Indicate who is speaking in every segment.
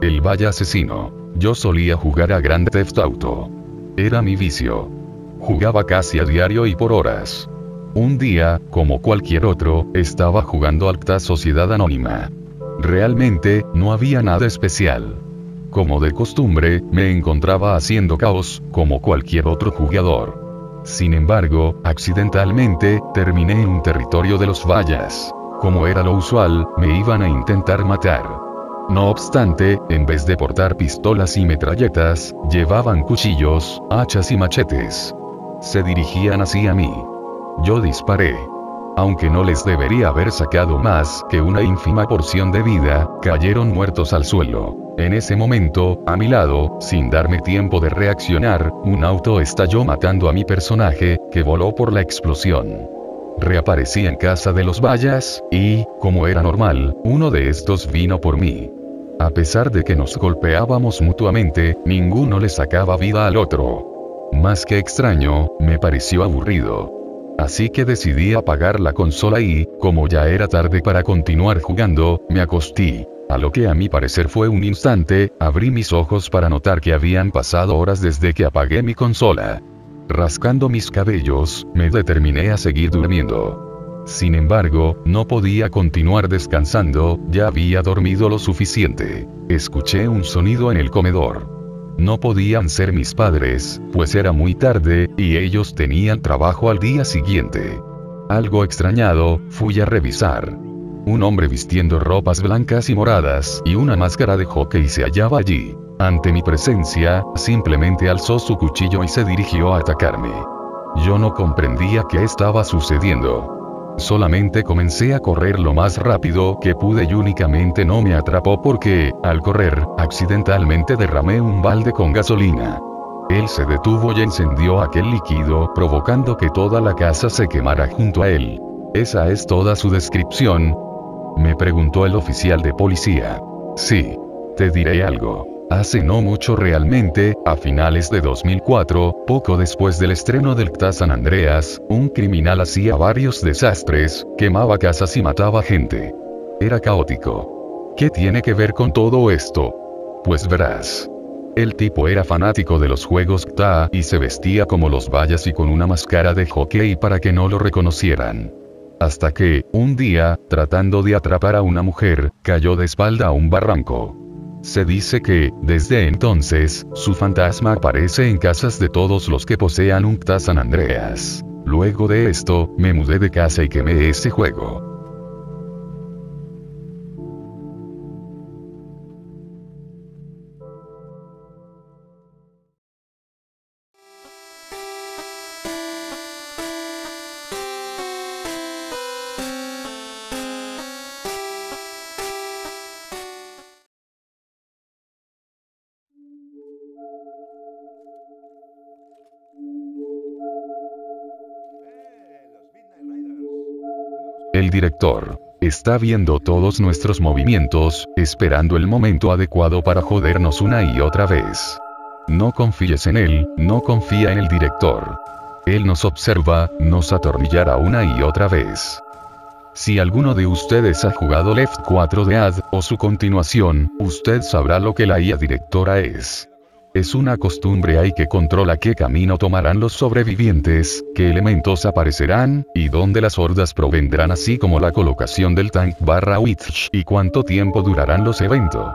Speaker 1: El Valle Asesino. Yo solía jugar a Grand Theft Auto. Era mi vicio. Jugaba casi a diario y por horas. Un día, como cualquier otro, estaba jugando Alta Sociedad Anónima. Realmente, no había nada especial. Como de costumbre, me encontraba haciendo caos, como cualquier otro jugador. Sin embargo, accidentalmente, terminé en un territorio de los Vallas. Como era lo usual, me iban a intentar matar. No obstante, en vez de portar pistolas y metralletas, llevaban cuchillos, hachas y machetes. Se dirigían hacia mí. Yo disparé. Aunque no les debería haber sacado más que una ínfima porción de vida, cayeron muertos al suelo. En ese momento, a mi lado, sin darme tiempo de reaccionar, un auto estalló matando a mi personaje, que voló por la explosión. Reaparecí en casa de los Vallas, y, como era normal, uno de estos vino por mí. A pesar de que nos golpeábamos mutuamente, ninguno le sacaba vida al otro. Más que extraño, me pareció aburrido. Así que decidí apagar la consola y, como ya era tarde para continuar jugando, me acosté. A lo que a mi parecer fue un instante, abrí mis ojos para notar que habían pasado horas desde que apagué mi consola. Rascando mis cabellos, me determiné a seguir durmiendo. Sin embargo, no podía continuar descansando, ya había dormido lo suficiente. Escuché un sonido en el comedor. No podían ser mis padres, pues era muy tarde, y ellos tenían trabajo al día siguiente. Algo extrañado, fui a revisar. Un hombre vistiendo ropas blancas y moradas y una máscara de hockey se hallaba allí. Ante mi presencia, simplemente alzó su cuchillo y se dirigió a atacarme. Yo no comprendía qué estaba sucediendo. Solamente comencé a correr lo más rápido que pude y únicamente no me atrapó porque, al correr, accidentalmente derramé un balde con gasolina. Él se detuvo y encendió aquel líquido, provocando que toda la casa se quemara junto a él. ¿Esa es toda su descripción?, me preguntó el oficial de policía. Sí. Te diré algo. Hace no mucho realmente, a finales de 2004, poco después del estreno del GTA San Andreas, un criminal hacía varios desastres, quemaba casas y mataba gente. Era caótico. ¿Qué tiene que ver con todo esto? Pues verás. El tipo era fanático de los juegos GTA y se vestía como los Vallas y con una máscara de hockey para que no lo reconocieran. Hasta que, un día, tratando de atrapar a una mujer, cayó de espalda a un barranco. Se dice que, desde entonces, su fantasma aparece en casas de todos los que posean un GTA San Andreas. Luego de esto, me mudé de casa y quemé ese juego. El director está viendo todos nuestros movimientos, esperando el momento adecuado para jodernos una y otra vez. No confíes en él, no confía en el director. Él nos observa, nos atornillará una y otra vez. Si alguno de ustedes ha jugado Left 4 Dead, o su continuación, usted sabrá lo que la IA directora es. Es una costumbre ahí que controla qué camino tomarán los sobrevivientes, qué elementos aparecerán, y dónde las hordas provendrán, así como la colocación del tank/witch y cuánto tiempo durarán los eventos.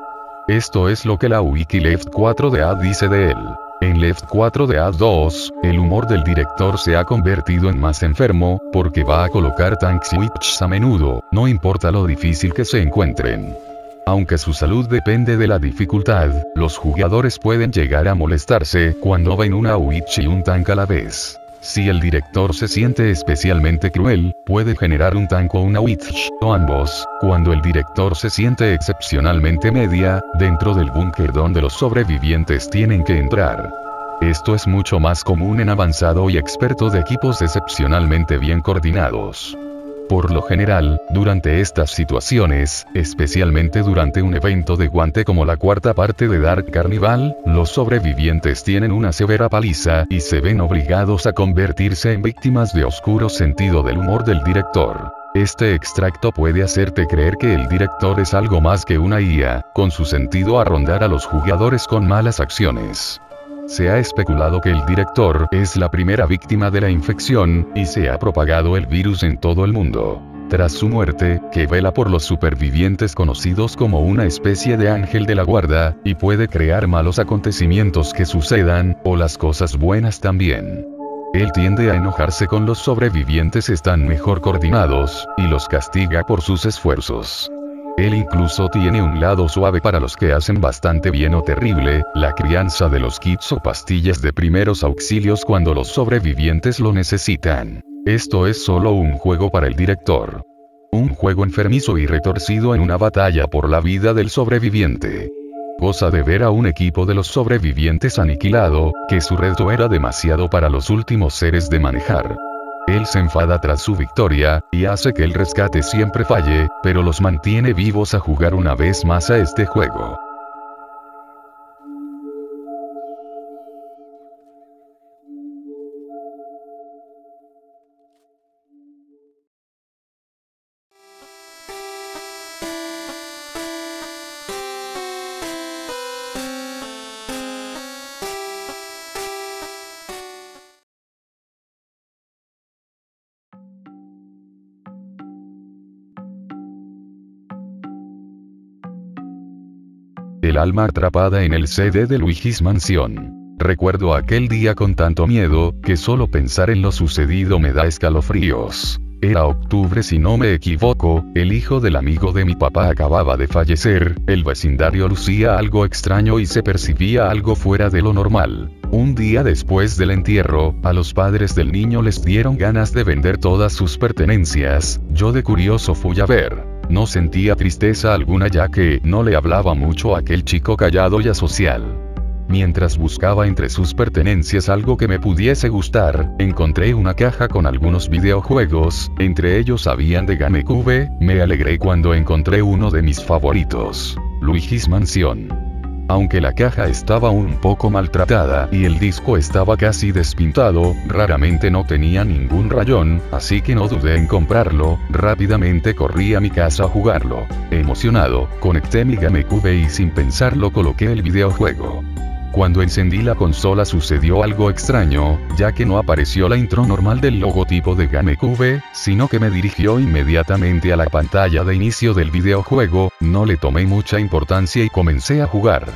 Speaker 1: Esto es lo que la wiki Left 4 Dead dice de él. En Left 4 Dead 2, el humor del director se ha convertido en más enfermo, porque va a colocar tanks y witches a menudo, no importa lo difícil que se encuentren. Aunque su salud depende de la dificultad, los jugadores pueden llegar a molestarse cuando ven una witch y un tank a la vez. Si el director se siente especialmente cruel, puede generar un tank o una witch, o ambos, cuando el director se siente excepcionalmente media, dentro del búnker donde los sobrevivientes tienen que entrar. Esto es mucho más común en avanzado y experto de equipos excepcionalmente bien coordinados. Por lo general, durante estas situaciones, especialmente durante un evento de guante como la cuarta parte de Dark Carnival, los sobrevivientes tienen una severa paliza y se ven obligados a convertirse en víctimas de oscuro sentido del humor del director. Este extracto puede hacerte creer que el director es algo más que una IA, con su sentido a rondar a los jugadores con malas acciones. Se ha especulado que el director es la primera víctima de la infección, y se ha propagado el virus en todo el mundo. Tras su muerte, que vela por los supervivientes conocidos como una especie de ángel de la guarda, y puede crear malos acontecimientos que sucedan, o las cosas buenas también. Él tiende a enojarse con los sobrevivientes están mejor coordinados, y los castiga por sus esfuerzos. Él incluso tiene un lado suave para los que hacen bastante bien o terrible, la crianza de los kits o pastillas de primeros auxilios cuando los sobrevivientes lo necesitan. Esto es solo un juego para el director. Un juego enfermizo y retorcido en una batalla por la vida del sobreviviente. Goza de ver a un equipo de los sobrevivientes aniquilado, que su reto era demasiado para los últimos seres de manejar. Él se enfada tras su victoria, y hace que el rescate siempre falle, pero los mantiene vivos a jugar una vez más a este juego. El alma atrapada en el CD de Luigi's Mansion. Recuerdo aquel día con tanto miedo, que solo pensar en lo sucedido me da escalofríos. Era octubre si no me equivoco, el hijo del amigo de mi papá acababa de fallecer, el vecindario lucía algo extraño y se percibía algo fuera de lo normal. Un día después del entierro, a los padres del niño les dieron ganas de vender todas sus pertenencias, yo de curioso fui a ver. No sentía tristeza alguna ya que no le hablaba mucho a aquel chico callado y asocial. Mientras buscaba entre sus pertenencias algo que me pudiese gustar, encontré una caja con algunos videojuegos, entre ellos habían de GameCube. Me alegré cuando encontré uno de mis favoritos, Luigi's Mansion. Aunque la caja estaba un poco maltratada y el disco estaba casi despintado, raramente no tenía ningún rayón, así que no dudé en comprarlo. Rápidamente corrí a mi casa a jugarlo. Emocionado, conecté mi GameCube y sin pensarlo coloqué el videojuego. Cuando encendí la consola sucedió algo extraño, ya que no apareció la intro normal del logotipo de GameCube, sino que me dirigió inmediatamente a la pantalla de inicio del videojuego. No le tomé mucha importancia y comencé a jugar.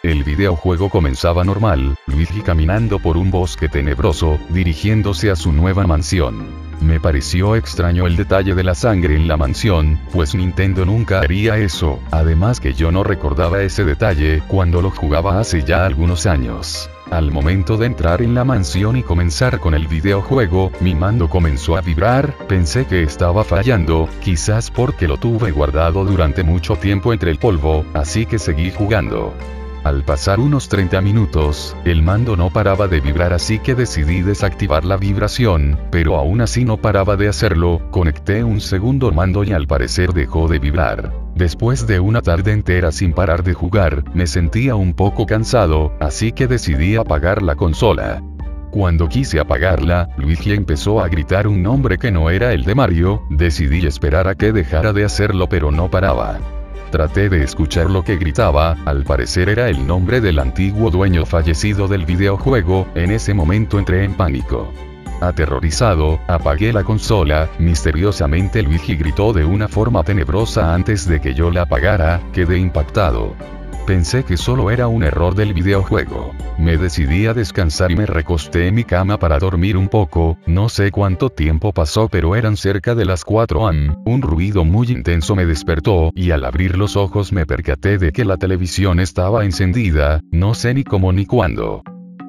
Speaker 1: El videojuego comenzaba normal, Luigi caminando por un bosque tenebroso, dirigiéndose a su nueva mansión. Me pareció extraño el detalle de la sangre en la mansión, pues Nintendo nunca haría eso, además que yo no recordaba ese detalle cuando lo jugaba hace ya algunos años. Al momento de entrar en la mansión y comenzar con el videojuego, mi mando comenzó a vibrar, pensé que estaba fallando, quizás porque lo tuve guardado durante mucho tiempo entre el polvo, así que seguí jugando. Al pasar unos 30 minutos, el mando no paraba de vibrar así que decidí desactivar la vibración, pero aún así no paraba de hacerlo. Conecté un segundo mando y al parecer dejó de vibrar. Después de una tarde entera sin parar de jugar, me sentía un poco cansado, así que decidí apagar la consola. Cuando quise apagarla, Luigi empezó a gritar un nombre que no era el de Mario. Decidí esperar a que dejara de hacerlo pero no paraba. Traté de escuchar lo que gritaba, al parecer era el nombre del antiguo dueño fallecido del videojuego. En ese momento entré en pánico. Aterrorizado, apagué la consola. Misteriosamente Luigi gritó de una forma tenebrosa antes de que yo la apagara. Quedé impactado. Pensé que solo era un error del videojuego. Me decidí a descansar y me recosté en mi cama para dormir un poco. No sé cuánto tiempo pasó pero eran cerca de las 4 am. Un ruido muy intenso me despertó y al abrir los ojos me percaté de que la televisión estaba encendida, no sé ni cómo ni cuándo.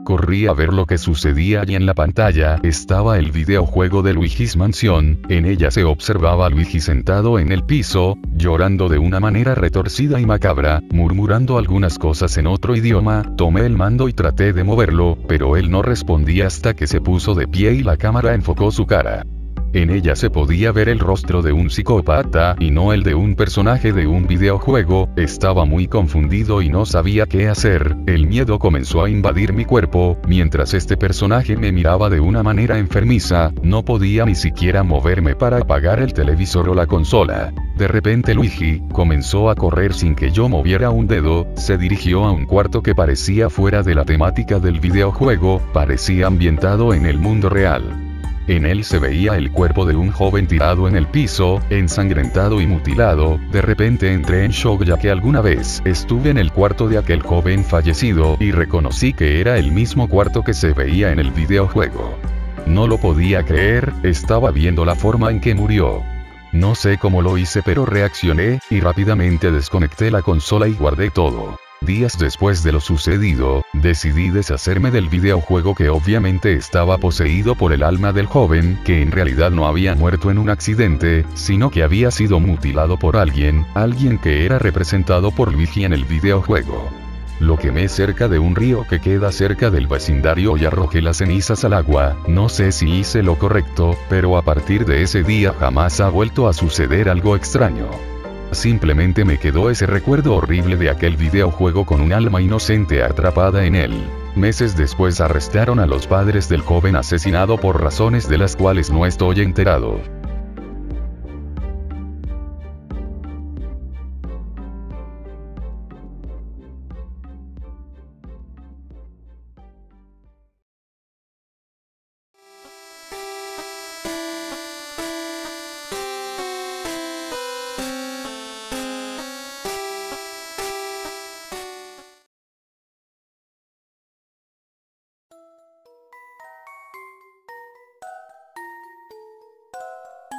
Speaker 1: Corrí a ver lo que sucedía y en la pantalla estaba el videojuego de Luigi's Mansion. En ella se observaba a Luigi sentado en el piso, llorando de una manera retorcida y macabra, murmurando algunas cosas en otro idioma. Tomé el mando y traté de moverlo, pero él no respondía hasta que se puso de pie y la cámara enfocó su cara. En ella se podía ver el rostro de un psicópata y no el de un personaje de un videojuego. Estaba muy confundido y no sabía qué hacer. El miedo comenzó a invadir mi cuerpo, mientras este personaje me miraba de una manera enfermiza. No podía ni siquiera moverme para apagar el televisor o la consola. De repente Luigi comenzó a correr sin que yo moviera un dedo. Se dirigió a un cuarto que parecía fuera de la temática del videojuego, parecía ambientado en el mundo real. En él se veía el cuerpo de un joven tirado en el piso, ensangrentado y mutilado. De repente entré en shock ya que alguna vez estuve en el cuarto de aquel joven fallecido y reconocí que era el mismo cuarto que se veía en el videojuego. No lo podía creer, estaba viendo la forma en que murió. No sé cómo lo hice, pero reaccioné, y rápidamente desconecté la consola y guardé todo. Días después de lo sucedido, decidí deshacerme del videojuego que obviamente estaba poseído por el alma del joven, que en realidad no había muerto en un accidente, sino que había sido mutilado por alguien que era representado por Luigi en el videojuego. Lo quemé cerca de un río que queda cerca del vecindario y arrojé las cenizas al agua. No sé si hice lo correcto, pero a partir de ese día jamás ha vuelto a suceder algo extraño. Simplemente me quedó ese recuerdo horrible de aquel videojuego con un alma inocente atrapada en él. Meses después arrestaron a los padres del joven asesinado por razones de las cuales no estoy enterado.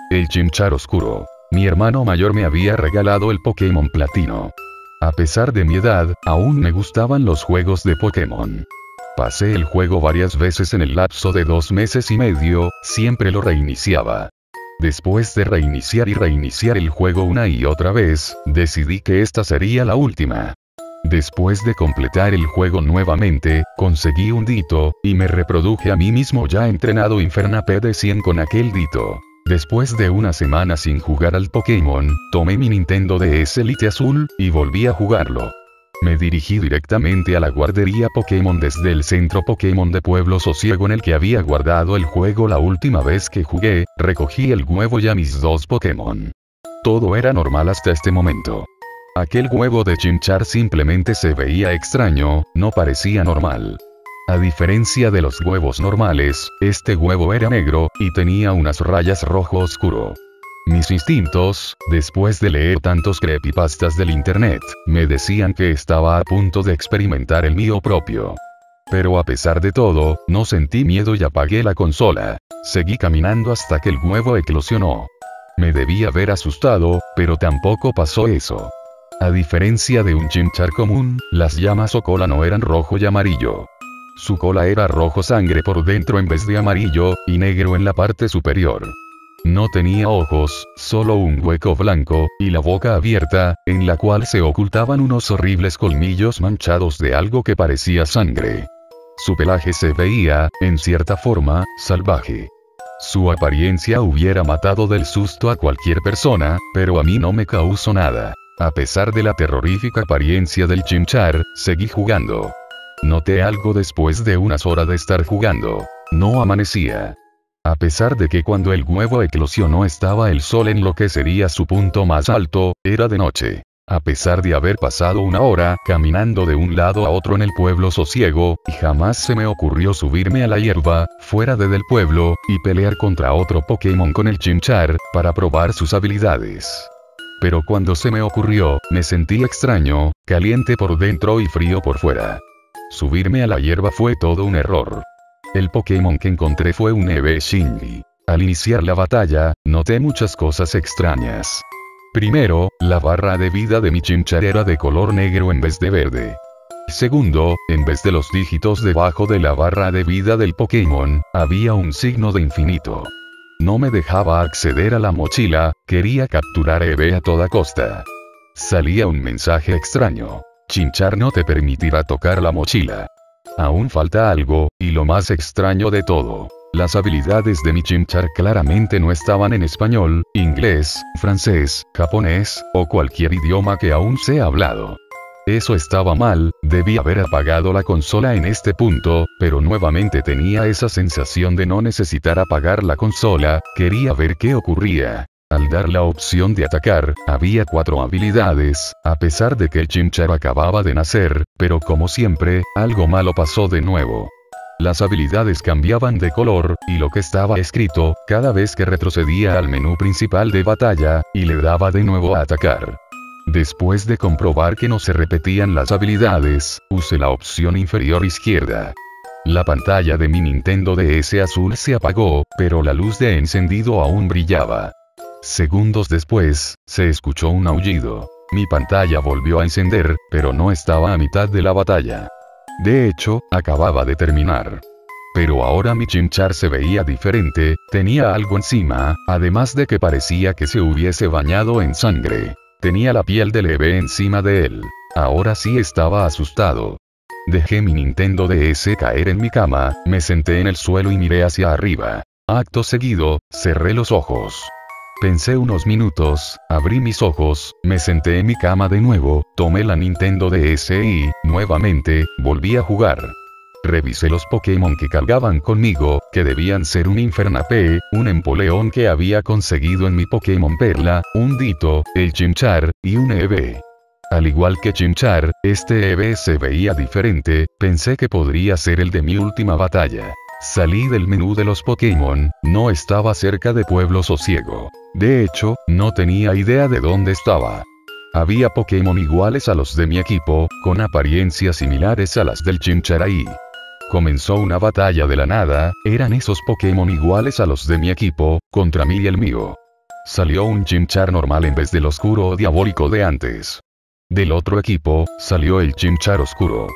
Speaker 1: El Chimchar Oscuro. Mi hermano mayor me había regalado el Pokémon Platino. A pesar de mi edad, aún me gustaban los juegos de Pokémon. Pasé el juego varias veces en el lapso de 2 meses y medio, siempre lo reiniciaba. Después de reiniciar y reiniciar el juego una y otra vez, decidí que esta sería la última. Después de completar el juego nuevamente, conseguí un Ditto, y me reproduje a mí mismo ya entrenado Infernape de 100 con aquel Ditto. Después de una semana sin jugar al Pokémon, tomé mi Nintendo DS Lite azul, y volví a jugarlo. Me dirigí directamente a la guardería Pokémon desde el centro Pokémon de Pueblo Sosiego en el que había guardado el juego la última vez que jugué. Recogí el huevo y a mis 2 Pokémon. Todo era normal hasta este momento. Aquel huevo de Chimchar simplemente se veía extraño, no parecía normal. A diferencia de los huevos normales, este huevo era negro, y tenía unas rayas rojo oscuro. Mis instintos, después de leer tantos creepypastas del internet, me decían que estaba a punto de experimentar el mío propio. Pero a pesar de todo, no sentí miedo y apagué la consola. Seguí caminando hasta que el huevo eclosionó. Me debí haber asustado, pero tampoco pasó eso. A diferencia de un Chimchar común, las llamas o cola no eran rojo y amarillo. Su cola era rojo sangre por dentro en vez de amarillo, y negro en la parte superior. No tenía ojos, solo un hueco blanco, y la boca abierta, en la cual se ocultaban unos horribles colmillos manchados de algo que parecía sangre. Su pelaje se veía, en cierta forma, salvaje. Su apariencia hubiera matado del susto a cualquier persona, pero a mí no me causó nada. A pesar de la terrorífica apariencia del Chimchar, seguí jugando. Noté algo después de unas horas de estar jugando. No amanecía. A pesar de que cuando el huevo eclosionó estaba el sol en lo que sería su punto más alto, era de noche. A pesar de haber pasado una hora caminando de un lado a otro en el pueblo Sosiego, y jamás se me ocurrió subirme a la hierba, fuera del pueblo, y pelear contra otro Pokémon con el Chimchar, para probar sus habilidades. Pero cuando se me ocurrió, me sentí extraño, caliente por dentro y frío por fuera. Subirme a la hierba fue todo un error. El Pokémon que encontré fue un EV Shinji. Al iniciar la batalla, noté muchas cosas extrañas. Primero, la barra de vida de mi Chimchar era de color negro en vez de verde. Segundo, en vez de los dígitos debajo de la barra de vida del Pokémon, había un signo de infinito. No me dejaba acceder a la mochila, quería capturar EV a toda costa. Salía un mensaje extraño. Chimchar no te permitirá tocar la mochila. Aún falta algo, y lo más extraño de todo. Las habilidades de mi Chimchar claramente no estaban en español, inglés, francés, japonés, o cualquier idioma que aún sea hablado. Eso estaba mal, debí haber apagado la consola en este punto, pero nuevamente tenía esa sensación de no necesitar apagar la consola, quería ver qué ocurría. Al dar la opción de atacar, había 4 habilidades, a pesar de que el Chimchar acababa de nacer, pero como siempre, algo malo pasó de nuevo. Las habilidades cambiaban de color, y lo que estaba escrito, cada vez que retrocedía al menú principal de batalla, y le daba de nuevo a atacar. Después de comprobar que no se repetían las habilidades, usé la opción inferior izquierda. La pantalla de mi Nintendo DS azul se apagó, pero la luz de encendido aún brillaba. Segundos después, se escuchó un aullido. Mi pantalla volvió a encender, pero no estaba a mitad de la batalla. De hecho, acababa de terminar. Pero ahora mi Chimchar se veía diferente, tenía algo encima, además de que parecía que se hubiese bañado en sangre. Tenía la piel de Leve encima de él. Ahora sí estaba asustado. Dejé mi Nintendo DS caer en mi cama, me senté en el suelo y miré hacia arriba. Acto seguido, cerré los ojos. Pensé unos minutos, abrí mis ojos, me senté en mi cama de nuevo, tomé la Nintendo DS y, nuevamente, volví a jugar. Revisé los Pokémon que cargaban conmigo, que debían ser un Infernape, un Empoleón que había conseguido en mi Pokémon Perla, un Ditto, el Chimchar, y un Eevee. Al igual que Chimchar, este Eevee se veía diferente, pensé que podría ser el de mi última batalla. Salí del menú de los Pokémon, no estaba cerca de Pueblo Sosiego. De hecho, no tenía idea de dónde estaba. Había Pokémon iguales a los de mi equipo, con apariencias similares a las del Chimchar ahí. Comenzó una batalla de la nada, eran esos Pokémon iguales a los de mi equipo, contra mí y el mío. Salió un Chimchar normal en vez del oscuro o diabólico de antes. Del otro equipo, salió el Chimchar oscuro.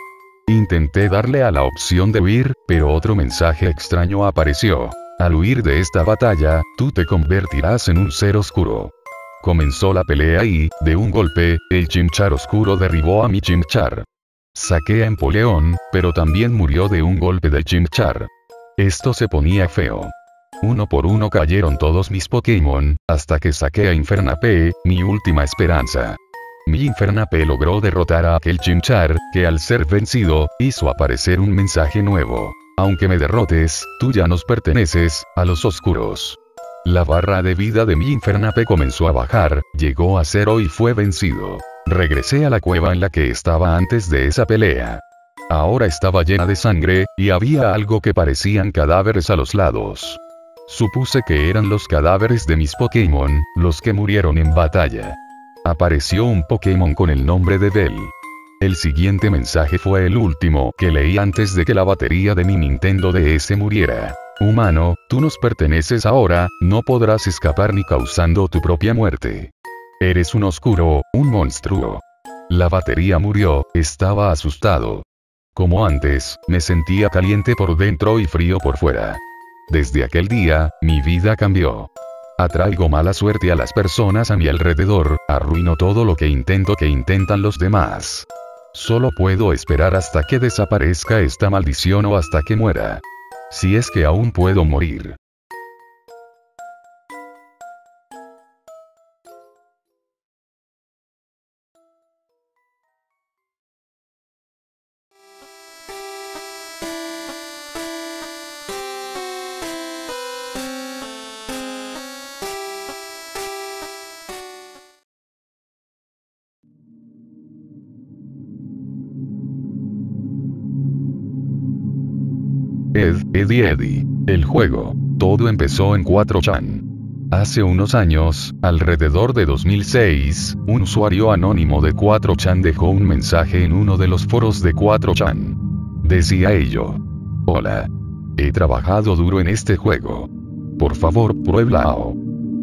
Speaker 1: Intenté darle a la opción de huir, pero otro mensaje extraño apareció. Al huir de esta batalla, tú te convertirás en un ser oscuro. Comenzó la pelea y, de un golpe, el Chimchar oscuro derribó a mi Chimchar. Saqué a Empoleón, pero también murió de un golpe del Chimchar. Esto se ponía feo. Uno por uno cayeron todos mis Pokémon, hasta que saqué a Infernape, mi última esperanza. Mi Infernape logró derrotar a aquel Chimchar, que al ser vencido, hizo aparecer un mensaje nuevo. Aunque me derrotes, tú ya nos perteneces, a los oscuros. La barra de vida de mi Infernape comenzó a bajar, llegó a 0 y fue vencido. Regresé a la cueva en la que estaba antes de esa pelea. Ahora estaba llena de sangre, y había algo que parecían cadáveres a los lados. Supuse que eran los cadáveres de mis Pokémon, los que murieron en batalla. Apareció un Pokémon con el nombre de Bell. El siguiente mensaje fue el último que leí antes de que la batería de mi Nintendo DS muriera. Humano, tú nos perteneces ahora, no podrás escapar ni causando tu propia muerte. Eres un oscuro, un monstruo. La batería murió, estaba asustado. Como antes, me sentía caliente por dentro y frío por fuera. Desde aquel día, mi vida cambió. Atraigo mala suerte a las personas a mi alrededor, arruino todo lo que intentan los demás. Solo puedo esperar hasta que desaparezca esta maldición o hasta que muera. Si es que aún puedo morir. Eddie. El juego. Todo empezó en 4chan. Hace unos años, alrededor de 2006, un usuario anónimo de 4chan dejó un mensaje en uno de los foros de 4chan. Decía ello. Hola. He trabajado duro en este juego. Por favor, pruébalo.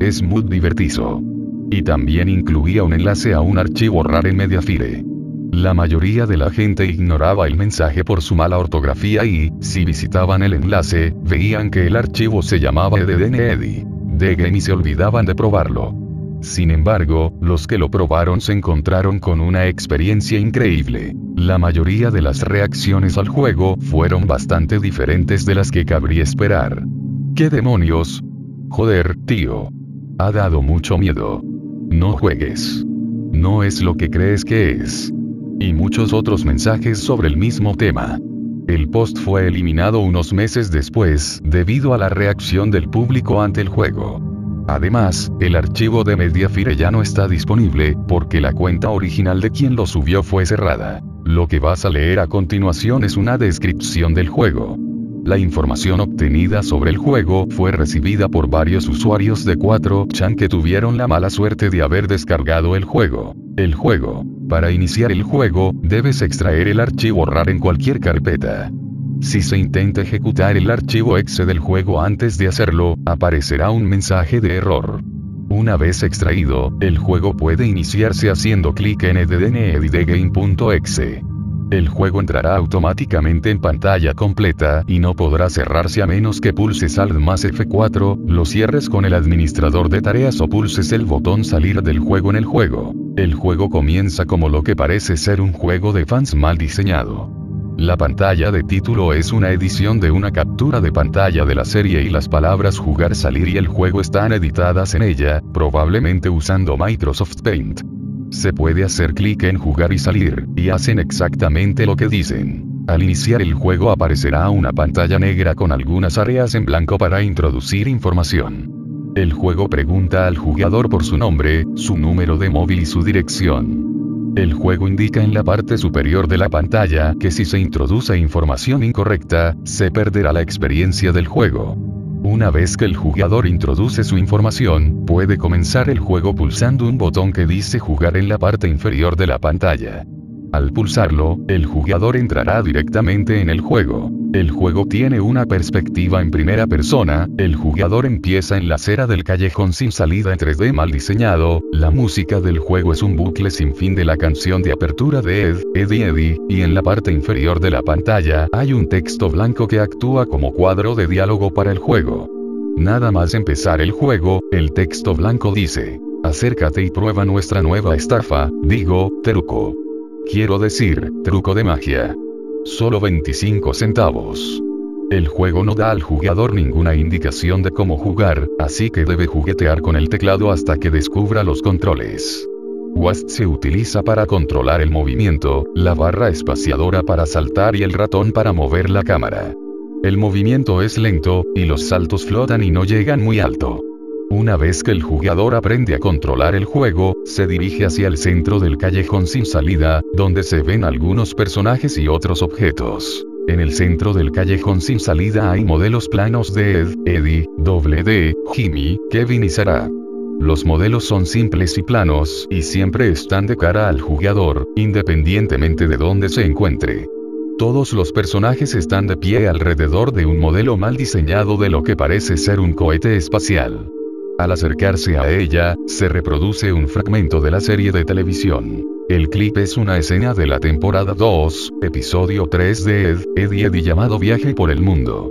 Speaker 1: Es muy divertido. Y también incluía un enlace a un archivo RAR en Mediafire. La mayoría de la gente ignoraba el mensaje por su mala ortografía y, si visitaban el enlace, veían que el archivo se llamaba Eddie. The Game y se olvidaban de probarlo. Sin embargo, los que lo probaron se encontraron con una experiencia increíble. La mayoría de las reacciones al juego fueron bastante diferentes de las que cabría esperar. ¿Qué demonios? Joder, tío. Ha dado mucho miedo. No juegues. No es lo que crees que es. Y muchos otros mensajes sobre el mismo tema. El post fue eliminado unos meses después, debido a la reacción del público ante el juego. Además, el archivo de Mediafire ya no está disponible, porque la cuenta original de quien lo subió fue cerrada. Lo que vas a leer a continuación es una descripción del juego. La información obtenida sobre el juego fue recibida por varios usuarios de 4chan que tuvieron la mala suerte de haber descargado el juego. Para iniciar el juego, debes extraer el archivo RAR en cualquier carpeta. Si se intenta ejecutar el archivo exe del juego antes de hacerlo, aparecerá un mensaje de error. Una vez extraído, el juego puede iniciarse haciendo clic en editgame.exe. El juego entrará automáticamente en pantalla completa y no podrá cerrarse a menos que pulses Alt más F4, lo cierres con el administrador de tareas o pulses el botón salir del juego en el juego. El juego comienza como lo que parece ser un juego de fans mal diseñado. La pantalla de título es una edición de una captura de pantalla de la serie y las palabras jugar, salir y el juego están editadas en ella, probablemente usando Microsoft Paint. Se puede hacer clic en jugar y salir, y hacen exactamente lo que dicen. Al iniciar el juego aparecerá una pantalla negra con algunas áreas en blanco para introducir información. El juego pregunta al jugador por su nombre, su número de móvil y su dirección. El juego indica en la parte superior de la pantalla que si se introduce información incorrecta, se perderá la experiencia del juego. Una vez que el jugador introduce su información, puede comenzar el juego pulsando un botón que dice jugar en la parte inferior de la pantalla. Al pulsarlo, el jugador entrará directamente en el juego. El juego tiene una perspectiva en primera persona, el jugador empieza en la acera del callejón sin salida en 3D mal diseñado, la música del juego es un bucle sin fin de la canción de apertura de Eddie, y en la parte inferior de la pantalla hay un texto blanco que actúa como cuadro de diálogo para el juego. Nada más empezar el juego, el texto blanco dice: acércate y prueba nuestra nueva estafa, truco. Quiero decir, truco de magia. Solo 25 centavos. El juego no da al jugador ninguna indicación de cómo jugar, así que debe juguetear con el teclado hasta que descubra los controles. WASD se utiliza para controlar el movimiento, la barra espaciadora para saltar y el ratón para mover la cámara. El movimiento es lento, y los saltos flotan y no llegan muy alto. Una vez que el jugador aprende a controlar el juego, se dirige hacia el centro del callejón sin salida, donde se ven algunos personajes y otros objetos. En el centro del callejón sin salida hay modelos planos de Ed, Eddie, WD, Jimmy, Kevin y Sarah. Los modelos son simples y planos, y siempre están de cara al jugador, independientemente de dónde se encuentre. Todos los personajes están de pie alrededor de un modelo mal diseñado de lo que parece ser un cohete espacial. Al acercarse a ella, se reproduce un fragmento de la serie de televisión. El clip es una escena de la temporada 2, episodio 3 de Eddie llamado Viaje por el Mundo.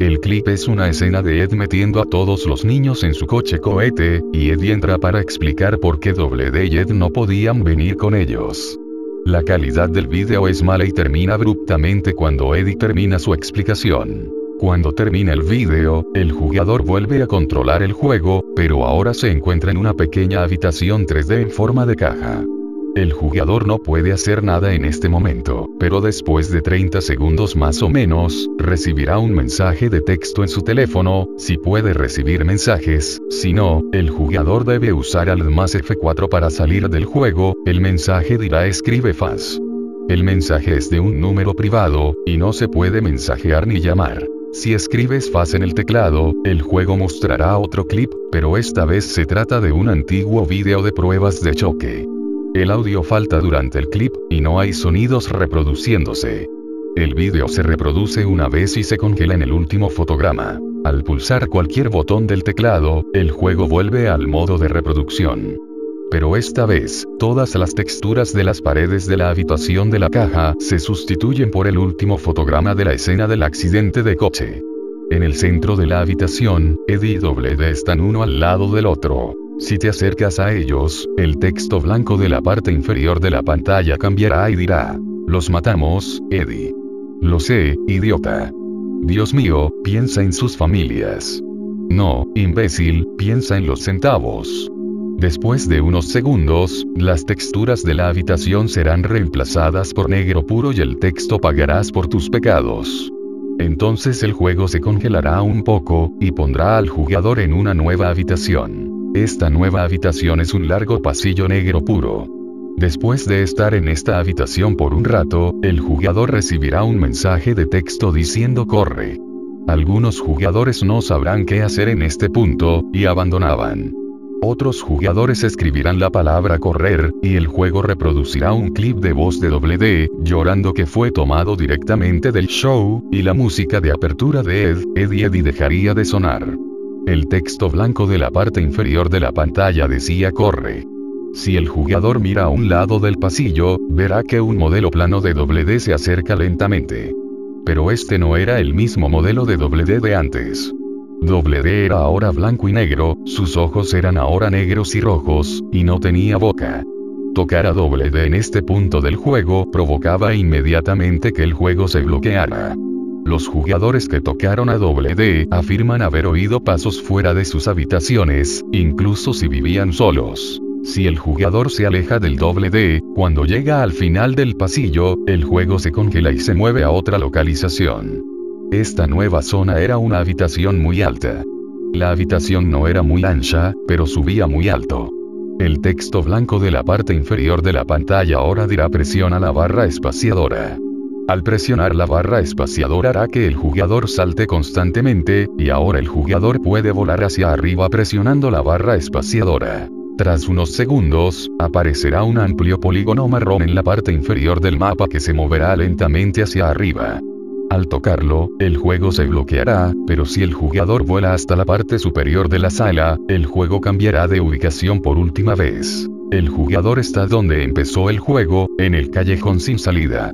Speaker 1: El clip es una escena de Ed metiendo a todos los niños en su coche cohete, y Eddie entra para explicar por qué WD y Ed no podían venir con ellos. La calidad del vídeo es mala y termina abruptamente cuando Eddie termina su explicación. Cuando termina el vídeo, el jugador vuelve a controlar el juego, pero ahora se encuentra en una pequeña habitación 3D en forma de caja. El jugador no puede hacer nada en este momento, pero después de 30 segundos más o menos, recibirá un mensaje de texto en su teléfono, si puede recibir mensajes, si no, el jugador debe usar Alt más F4 para salir del juego, el mensaje dirá escribe FAS. El mensaje es de un número privado, y no se puede mensajear ni llamar. Si escribes FAS en el teclado, el juego mostrará otro clip, pero esta vez se trata de un antiguo vídeo de pruebas de choque. El audio falta durante el clip, y no hay sonidos reproduciéndose. El vídeo se reproduce una vez y se congela en el último fotograma. Al pulsar cualquier botón del teclado, el juego vuelve al modo de reproducción. Pero esta vez, todas las texturas de las paredes de la habitación de la caja se sustituyen por el último fotograma de la escena del accidente de coche. En el centro de la habitación, Eddie y WD están uno al lado del otro. Si te acercas a ellos, el texto blanco de la parte inferior de la pantalla cambiará y dirá: los matamos, Eddie. Lo sé, idiota. Dios mío, piensa en sus familias. No, imbécil, piensa en los centavos. Después de unos segundos, las texturas de la habitación serán reemplazadas por negro puro y el texto pagarás por tus pecados. Entonces el juego se congelará un poco, y pondrá al jugador en una nueva habitación. Esta nueva habitación es un largo pasillo negro puro. Después de estar en esta habitación por un rato, el jugador recibirá un mensaje de texto diciendo corre. Algunos jugadores no sabrán qué hacer en este punto, y abandonaban. Otros jugadores escribirán la palabra correr, y el juego reproducirá un clip de voz de WD, llorando que fue tomado directamente del show, y la música de apertura de Eddie dejaría de sonar. El texto blanco de la parte inferior de la pantalla decía corre. Si el jugador mira a un lado del pasillo, verá que un modelo plano de WD se acerca lentamente. Pero este no era el mismo modelo de WD de antes. WD era ahora blanco y negro, sus ojos eran ahora negros y rojos, y no tenía boca. Tocar a WD en este punto del juego provocaba inmediatamente que el juego se bloqueara. Los jugadores que tocaron a WD afirman haber oído pasos fuera de sus habitaciones, incluso si vivían solos. Si el jugador se aleja del WD, cuando llega al final del pasillo, el juego se congela y se mueve a otra localización. Esta nueva zona era una habitación muy alta. La habitación no era muy ancha, pero subía muy alto. El texto blanco de la parte inferior de la pantalla ahora dirá presiona la barra espaciadora. Al presionar la barra espaciadora hará que el jugador salte constantemente, y ahora el jugador puede volar hacia arriba presionando la barra espaciadora. Tras unos segundos, aparecerá un amplio polígono marrón en la parte inferior del mapa que se moverá lentamente hacia arriba. Al tocarlo, el juego se bloqueará, pero si el jugador vuela hasta la parte superior de la sala, el juego cambiará de ubicación por última vez. El jugador está donde empezó el juego, en el callejón sin salida.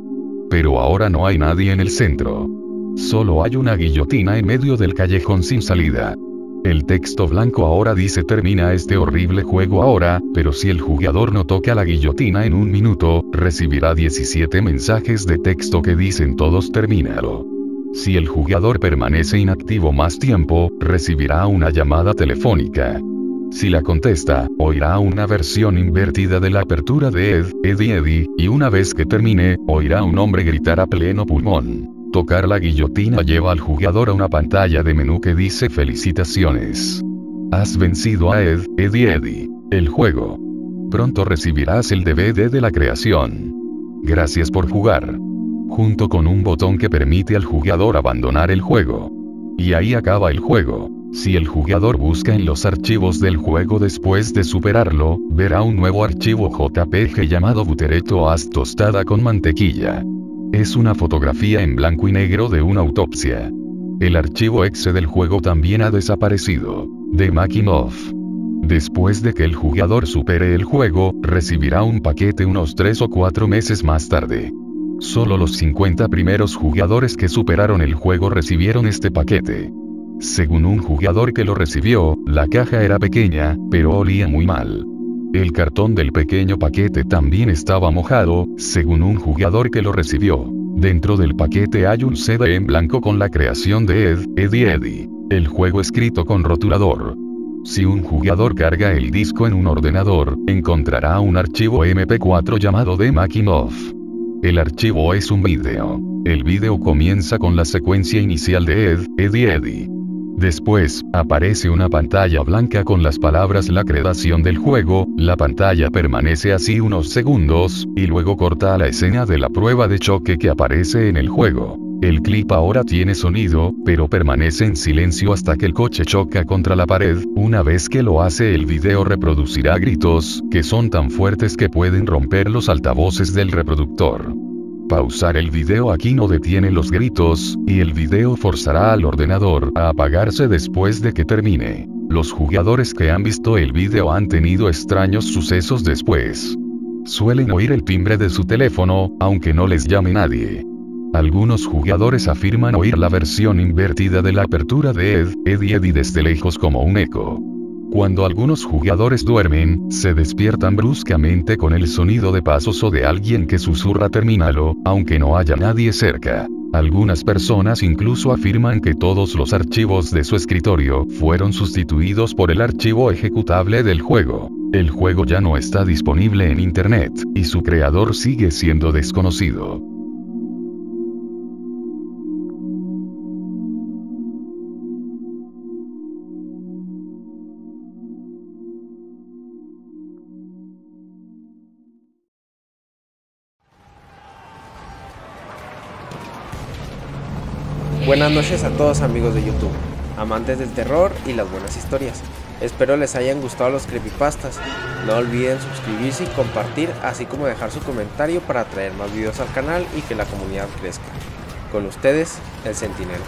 Speaker 1: Pero ahora no hay nadie en el centro. Solo hay una guillotina en medio del callejón sin salida. El texto blanco ahora dice termina este horrible juego ahora, pero si el jugador no toca la guillotina en un minuto, recibirá 17 mensajes de texto que dicen todos termínalo. Si el jugador permanece inactivo más tiempo, recibirá una llamada telefónica. Si la contesta, oirá una versión invertida de la apertura de Eddie, y una vez que termine, oirá un hombre gritar a pleno pulmón. Tocar la guillotina lleva al jugador a una pantalla de menú que dice felicitaciones. Has vencido a Eddie. El juego. Pronto recibirás el DVD de la creación. Gracias por jugar. Junto con un botón que permite al jugador abandonar el juego. Y ahí acaba el juego. Si el jugador busca en los archivos del juego después de superarlo, verá un nuevo archivo JPG llamado Butereto tostada con mantequilla. Es una fotografía en blanco y negro de una autopsia. El archivo exe del juego también ha desaparecido. The Making of. Después de que el jugador supere el juego, recibirá un paquete unos 3 o 4 meses más tarde. Solo los 50 primeros jugadores que superaron el juego recibieron este paquete. Según un jugador que lo recibió, la caja era pequeña, pero olía muy mal. El cartón del pequeño paquete también estaba mojado, según un jugador que lo recibió. Dentro del paquete hay un CD en blanco con la creación de Eddie. El juego escrito con rotulador. Si un jugador carga el disco en un ordenador, encontrará un archivo MP4 llamado The Making of. El archivo es un vídeo. El vídeo comienza con la secuencia inicial de Eddie. Después, aparece una pantalla blanca con las palabras la creación del juego, la pantalla permanece así unos segundos, y luego corta a la escena de la prueba de choque que aparece en el juego. El clip ahora tiene sonido, pero permanece en silencio hasta que el coche choca contra la pared. Una vez que lo hace el video reproducirá gritos, que son tan fuertes que pueden romper los altavoces del reproductor. Pausar el video aquí no detiene los gritos, y el video forzará al ordenador a apagarse después de que termine. Los jugadores que han visto el video han tenido extraños sucesos después. Suelen oír el timbre de su teléfono, aunque no les llame nadie. Algunos jugadores afirman oír la versión invertida de la apertura de Eddie desde lejos como un eco. Cuando algunos jugadores duermen, se despiertan bruscamente con el sonido de pasos o de alguien que susurra termínalo, aunque no haya nadie cerca. Algunas personas incluso afirman que todos los archivos de su escritorio fueron sustituidos por el archivo ejecutable del juego. El juego ya no está disponible en Internet, y su creador sigue siendo desconocido.
Speaker 2: Buenas noches a todos amigos de YouTube, amantes del terror y las buenas historias. Espero les hayan gustado los creepypastas. No olviden suscribirse y compartir, así como dejar su comentario para traer más videos al canal y que la comunidad crezca. Con ustedes, el Centinela.